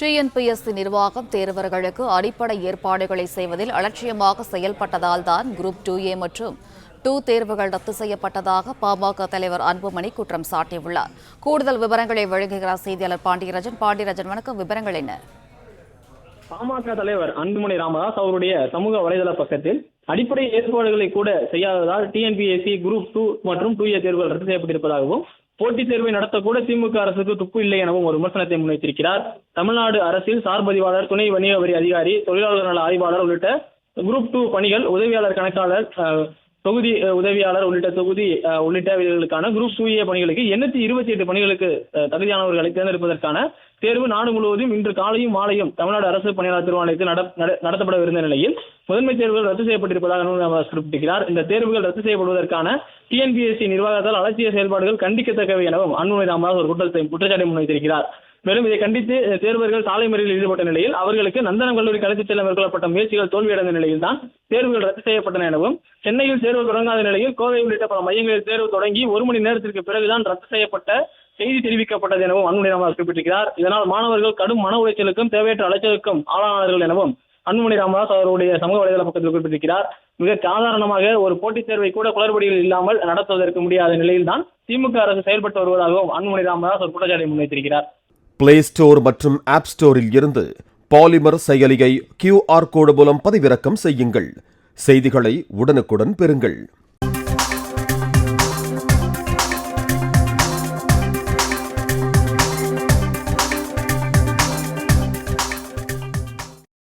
TNPSC நிர்வாகம் தேர்வர்களுக்கு அடிப்படை ஏற்பாடுகளை செய்வதில் அலட்சியமாக செயல்பட்டதால் தான் குரூப் 2A மற்றும் 2 தேர்வுகள் ரத்து செய்யப்பட்டதாக பாமக தலைவர் அன்புமணி குற்றம் சாட்டியுள்ளார். கூடுதல் விவரங்களை வழங்குகிறார் செய்தியாளர் பாண்டியராஜன். வணக்கம், விவரங்கள் என்ன? பாமக தலைவர் அன்புமணி ராமதாஸ் அவருடைய சமூக வலைதள பக்கத்தில் அடிப்படை ஏற்பாடுகளை கூட செய்யாததால் டிஎன்பிஎஸ்சி குரூப் 2 மற்றும் 2A தேர்வுகள் ரத்து செய்யப்பட்டிருப்பதாகவும், போட்டித் தேர்வை நடத்தக்கூட திமுக அரசுக்கு துப்பு இல்லை எனவும் ஒரு விமர்சனத்தை முன்வைத்திருக்கிறார். தமிழ்நாடு அரசில் சார்பதிவாளர், துணை வணிக வரி அதிகாரி, தொழிலாளர் நல ஆய்வாளர் உள்ளிட்ட குரூப் 2 பணிகள், உதவியாளர் கணக்காளர், தொகுதி உதவியாளர் உள்ளிட்டவர்களுக்கான குரூப் 2A பணிகளுக்கு 828 பணிகளுக்கு தகுதியானவர்களை தேர்ந்தெடுப்பதற்கான தேர்வு நாடு முழுவதும் இன்று காலையும் மாலையும் தமிழ்நாடு அரசு பணியாளர் தேர்வாணையத்தில் நடத்தப்படவிருந்த நிலையில் முதன்மை தேர்வுகள் ரத்து செய்யப்பட்டிருப்பதாக குறிப்பிட்டிருக்கிறார். இந்த தேர்வுகள் ரத்து செய்யப்படுவதற்கான டிஎன்பிஎஸ்சி நிர்வாகத்தால் அலட்சிய செயல்பாடுகள் கண்டிக்கத்தக்கவை எனவும் அன்புமணி ராமதாஸ் ஒரு குற்றச்சாட்டை முன்வைத்திருக்கிறார். மேலும் இதை கண்டித்து தேர்வர்கள் சாலை மறியலில் ஈடுபட்ட நிலையில் அவர்களுக்கு நந்தனம் கல்லூரிக்கு அழைத்துச் செல்ல மேற்கொள்ளப்பட்ட முயற்சிகள் தோல்வியடைந்த நிலையில் தான் தேர்வுகள் ரத்து செய்யப்பட்டன எனவும், சென்னையில் தேர்வு தொடங்காத நிலையில் கோவை உள்ளிட்ட பல மையங்களில் தேர்வு தொடங்கி 1 மணி நேரத்திற்கு பிறகுதான் ரத்து செய்யப்பட்ட செய்தி தெரிவிக்கப்பட்டது எனவும் அன்புமணி ராமதாஸ் குறிப்பிட்டிருக்கிறார். இதனால் மாணவர்கள் கடும் மன உளைச்சலுக்கும் தேவையற்ற அலைச்சலுக்கும் ஆளானார்கள் எனவும் அன்புமணி ராமதாஸ் அவருடைய சமூக வலைதள பக்கத்தில் குறிப்பிட்டிருக்கிறார். மிக சாதாரணமாக ஒரு போட்டித் தேர்வை கூட குளறுபடிகள் இல்லாமல் நடத்துவதற்கு முடியாத நிலையில்தான் திமுக அரசு செயல்பட்டு வருவதாகவும் அன்புமணி ராமதாஸ் ஒரு குற்றச்சாட்டை முன்வைத்திருக்கிறார். பிளே ஸ்டோர் மற்றும் ஆப் ஸ்டோரில் இருந்து பாலிமர் செயலியை QR கோடு மூலம் பதிவிறக்கம் செய்யுங்கள். செய்திகளை உடனுக்குடன் பெறுங்கள்.